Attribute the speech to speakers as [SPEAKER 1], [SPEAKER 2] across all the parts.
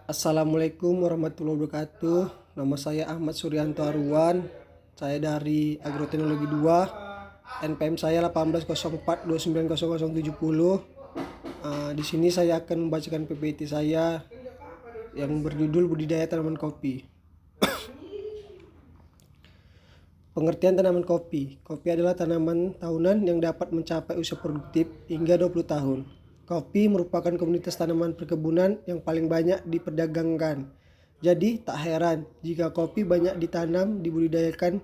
[SPEAKER 1] Assalamualaikum warahmatullahi wabarakatuh. Nama saya Ahmad Suryanto Arwan. Saya dari Agroteknologi 2. NPM saya 1804290070. Di sini saya akan membacakan PPT saya yang berjudul Budidaya Tanaman Kopi. Pengertian tanaman kopi. Kopi adalah tanaman tahunan yang dapat mencapai usia produktif hingga 20 tahun. Kopi merupakan komunitas tanaman perkebunan yang paling banyak diperdagangkan. Jadi tak heran jika kopi banyak ditanam, dibudidayakan.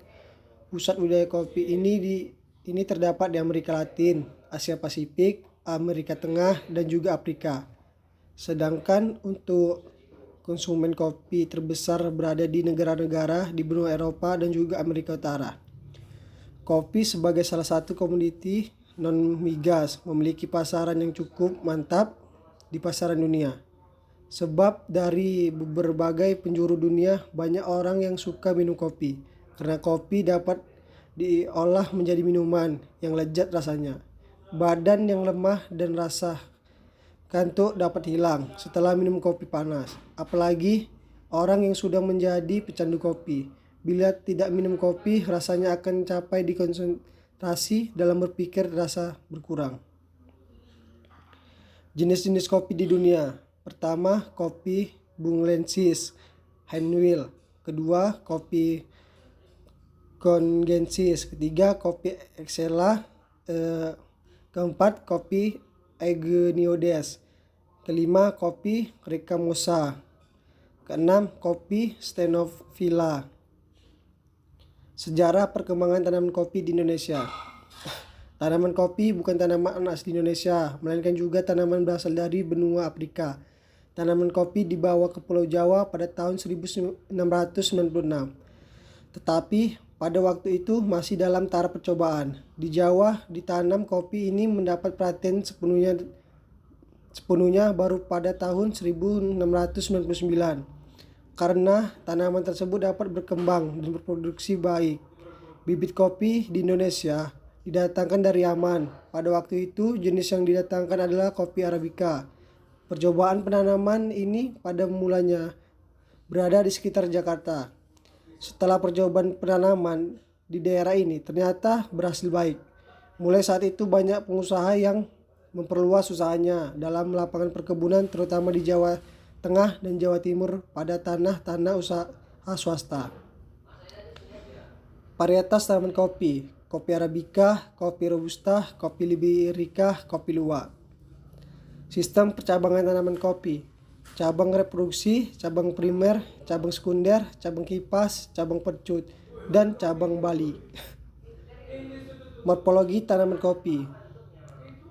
[SPEAKER 1] Pusat budidaya kopi ini terdapat di Amerika Latin, Asia Pasifik, Amerika Tengah, dan juga Afrika. Sedangkan untuk konsumen kopi terbesar berada di negara-negara di benua Eropa dan juga Amerika Utara. Kopi sebagai salah satu komoditi non-migas memiliki pasaran yang cukup mantap di pasaran dunia. Sebab dari berbagai penjuru dunia banyak orang yang suka minum kopi karena kopi dapat diolah menjadi minuman yang lezat rasanya. Badan yang lemah dan rasa kantuk dapat hilang setelah minum kopi panas. Apalagi orang yang sudah menjadi pecandu kopi. Bila tidak minum kopi, rasanya akan capai di konsentrasi dalam berpikir rasa berkurang. Jenis-jenis kopi di dunia. Pertama, kopi Bungelensis Handwil. Kedua, kopi Congensis. Ketiga, kopi Excella. Keempat, kopi Aegoniodes. Kelima, kopi Ricamosa. Keenam, kopi Stenophila. Sejarah perkembangan tanaman kopi di Indonesia. Tanaman kopi bukan tanaman asli Indonesia, melainkan juga tanaman berasal dari benua Afrika. Tanaman kopi dibawa ke Pulau Jawa pada tahun 1696. Tetapi pada waktu itu masih dalam taraf percobaan. Di Jawa ditanam kopi ini mendapat perhatian sepenuhnya baru pada tahun 1699. Karena tanaman tersebut dapat berkembang dan berproduksi baik. Bibit kopi di Indonesia didatangkan dari Yaman. Pada waktu itu jenis yang didatangkan adalah kopi Arabica. Percobaan penanaman ini pada mulanya berada di sekitar Jakarta. Setelah percobaan penanaman di daerah ini ternyata berhasil baik. Mulai saat itu banyak pengusaha yang memperluas usahanya dalam lapangan perkebunan terutama di Jawa Tengah dan Jawa Timur pada tanah-tanah usaha swasta. Varietas tanaman kopi. Kopi Arabica, kopi Robusta, kopi Liberica, kopi Luwak. Sistem percabangan tanaman kopi. Cabang reproduksi, cabang primer, cabang sekunder, cabang kipas, cabang percut, dan cabang bali. Morfologi tanaman kopi.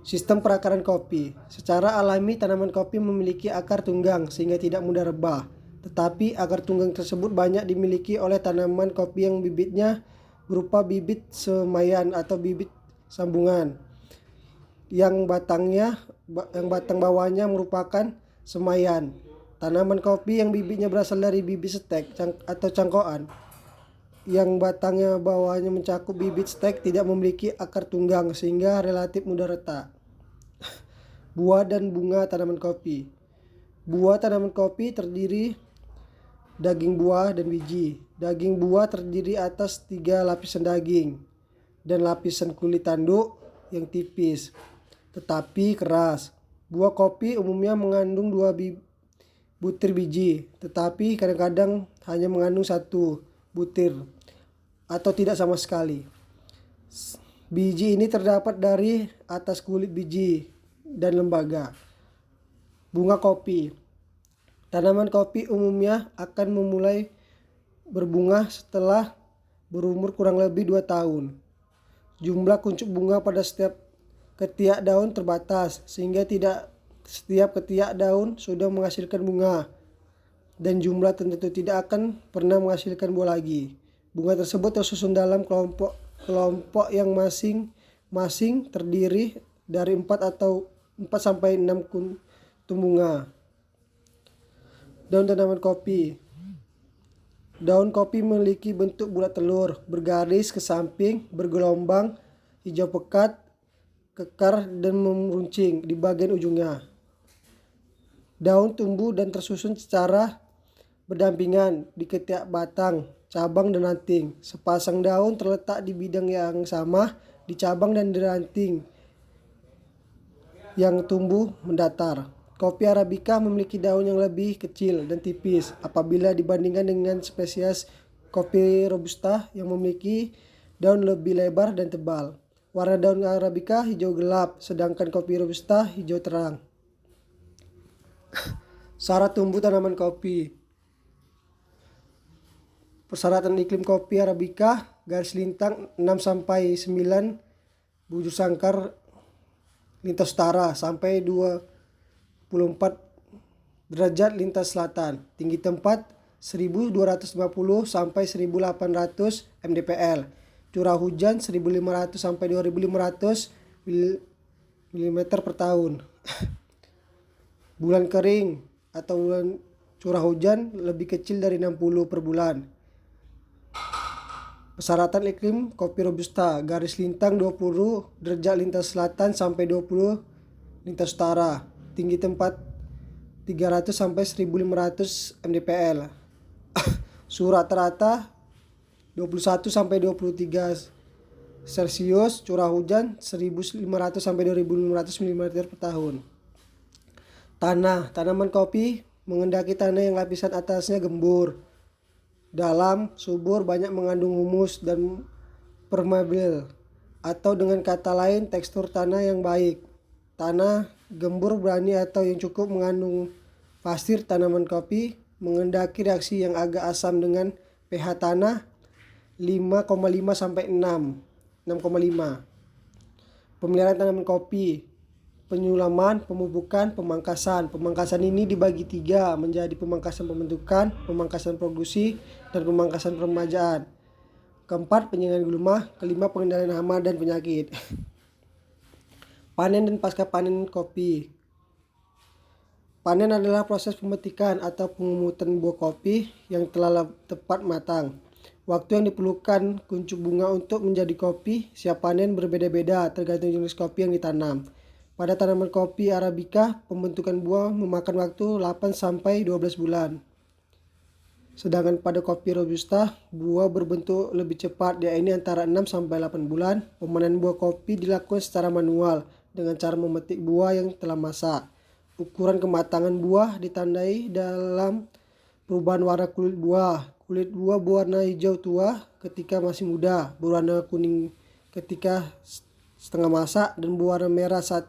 [SPEAKER 1] Sistem perakaran kopi. Secara alami tanaman kopi memiliki akar tunggang sehingga tidak mudah rebah. Tetapi akar tunggang tersebut banyak dimiliki oleh tanaman kopi yang bibitnya berupa bibit semaian atau bibit sambungan. Yang batang bawahnya merupakan semaian. Tanaman kopi yang bibitnya berasal dari bibit stek atau cangkokan yang batangnya bawahnya mencakup bibit stek tidak memiliki akar tunggang sehingga relatif mudah retak. Buah dan bunga tanaman kopi. Buah tanaman kopi terdiri daging buah dan biji. Daging buah terdiri atas 3 lapisan daging dan lapisan kulit tanduk yang tipis tetapi keras. Buah kopi umumnya mengandung 2 butir biji, tetapi kadang-kadang hanya mengandung 1 butir atau tidak sama sekali. Biji ini terdapat dari atas kulit biji dan lembaga. Bunga kopi. Tanaman kopi umumnya akan memulai berbunga setelah berumur kurang lebih 2 tahun. Jumlah kuncup bunga pada setiap ketiak daun terbatas sehingga tidak setiap ketiak daun sudah menghasilkan bunga dan jumlah tertentu tidak akan pernah menghasilkan buah lagi. Bunga tersebut tersusun dalam kelompok yang masing-masing terdiri dari 4 sampai 6 kuntum bunga. Daun tanaman kopi. Daun kopi memiliki bentuk bulat telur, bergaris ke samping, bergelombang, hijau pekat, kekar dan meruncing di bagian ujungnya. Daun tumbuh dan tersusun secara berdampingan di ketiak batang, cabang dan ranting. Sepasang daun terletak di bidang yang sama di cabang dan di ranting yang tumbuh mendatar. Kopi Arabica memiliki daun yang lebih kecil dan tipis apabila dibandingkan dengan spesies kopi Robusta yang memiliki daun lebih lebar dan tebal. Warna daun Arabica hijau gelap, sedangkan kopi Robusta hijau terang. Syarat tumbuh tanaman kopi. Persyaratan iklim kopi Arabica garis lintang 6-9 bujur sangkar lintas utara sampai 24 derajat lintas selatan. Tinggi tempat 1250 sampai 1800 mdpl. Curah hujan 1500 sampai 2500 mm per tahun. Bulan kering atau bulan curah hujan lebih kecil dari 60 per bulan. Persyaratan iklim kopi Robusta garis lintang 20 derajat lintas selatan sampai 20 lintas utara. Tinggi tempat 300 sampai 1500 mdpl. Suhu rata-rata 21 sampai 23 Celcius, curah hujan 1500 sampai 2500 mm per tahun. Tanaman kopi mengendaki tanah yang lapisan atasnya gembur, dalam, subur, banyak mengandung humus dan permeabel, atau dengan kata lain tekstur tanah yang baik. Tanah gembur berani atau yang cukup mengandung pasir. Tanaman kopi mengendaki reaksi yang agak asam dengan pH tanah 5,5 sampai 6,5. Pemeliharaan tanaman kopi: penyulaman, pemupukan, pemangkasan. Pemangkasan ini dibagi 3 menjadi pemangkasan pembentukan, pemangkasan produksi, dan pemangkasan peremajaan. Keempat, penyelesaian gulma. Kelima, pengendalian hama dan penyakit. Panen dan pasca panen kopi. Panen adalah proses pemetikan atau pengumutan buah kopi yang telah tepat matang. Waktu yang diperlukan kuncup bunga untuk menjadi kopi siap panen berbeda-beda tergantung jenis kopi yang ditanam. Pada tanaman kopi Arabica, pembentukan buah memakan waktu 8 sampai 12 bulan. Sedangkan pada kopi Robusta, buah berbentuk lebih cepat, yaitu antara 6 sampai 8 bulan. Pemanen buah kopi dilakukan secara manual dengan cara memetik buah yang telah masak. Ukuran kematangan buah ditandai dalam perubahan warna kulit buah. Kulit buah berwarna hijau tua ketika masih muda, berwarna kuning ketika setengah masak, dan berwarna merah saat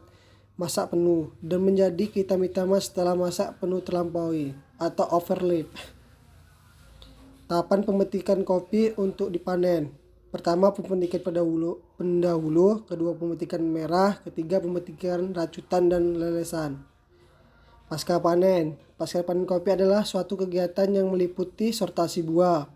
[SPEAKER 1] masak penuh, dan menjadi hitam-hitaman setelah masak penuh terlampaui atau overlap. Tahapan pemetikan kopi untuk dipanen. Pertama, pemetikan pendahulu, kedua pemetikan merah, ketiga pemetikan racutan dan lelesan. Pasca panen. Pasca panen kopi adalah suatu kegiatan yang meliputi sortasi buah,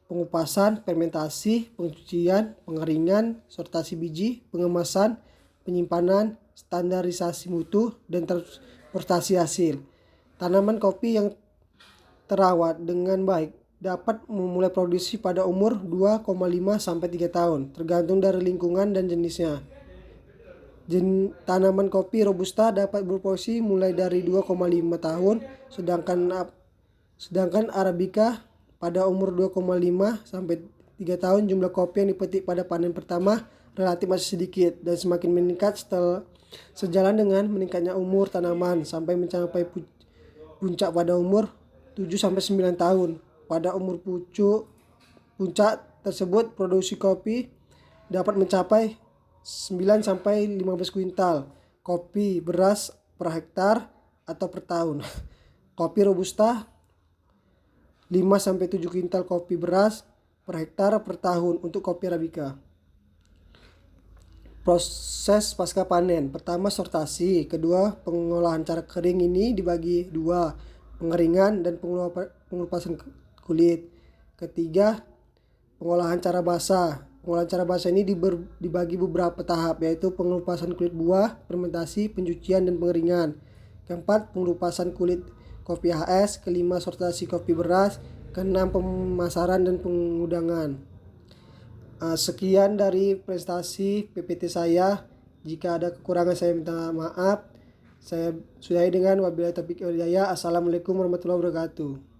[SPEAKER 1] pengupasan, fermentasi, pencucian, pengeringan, sortasi biji, pengemasan, penyimpanan, standarisasi mutu, dan transportasi hasil. Tanaman kopi yang terawat dengan baik dapat memulai produksi pada umur 2,5 sampai 3 tahun, tergantung dari lingkungan dan jenisnya. Tanaman kopi Robusta dapat berproduksi mulai dari 2,5 tahun, sedangkan Arabica pada umur 2,5 sampai 3 tahun. Jumlah kopi yang dipetik pada panen pertama relatif masih sedikit dan semakin meningkat sejalan dengan meningkatnya umur tanaman sampai mencapai puncak pada umur 7 sampai 9 tahun. Pada umur puncak tersebut produksi kopi dapat mencapai 9 sampai 15 kuintal kopi beras per hektar atau per tahun. Kopi Robusta 5 sampai 7 kuintal kopi beras per hektar per tahun untuk kopi Arabica. Proses pasca panen. Pertama, sortasi. Kedua, pengolahan cara kering. Ini dibagi 2, pengeringan dan pengelupasan kulit. Ketiga, pengolahan cara basah. Pengolahan cara basah ini dibagi beberapa tahap, yaitu pengelupasan kulit buah, fermentasi, pencucian, dan pengeringan. Keempat, pengelupasan kulit kopi HS. Kelima, sortasi kopi beras. Keenam, pemasaran dan pengudangan. Sekian dari prestasi PPT saya. Jika ada kekurangan saya minta maaf. Saya sudahi dengan wabillahi taufiq wal hidayah. Assalamualaikum warahmatullahi wabarakatuh.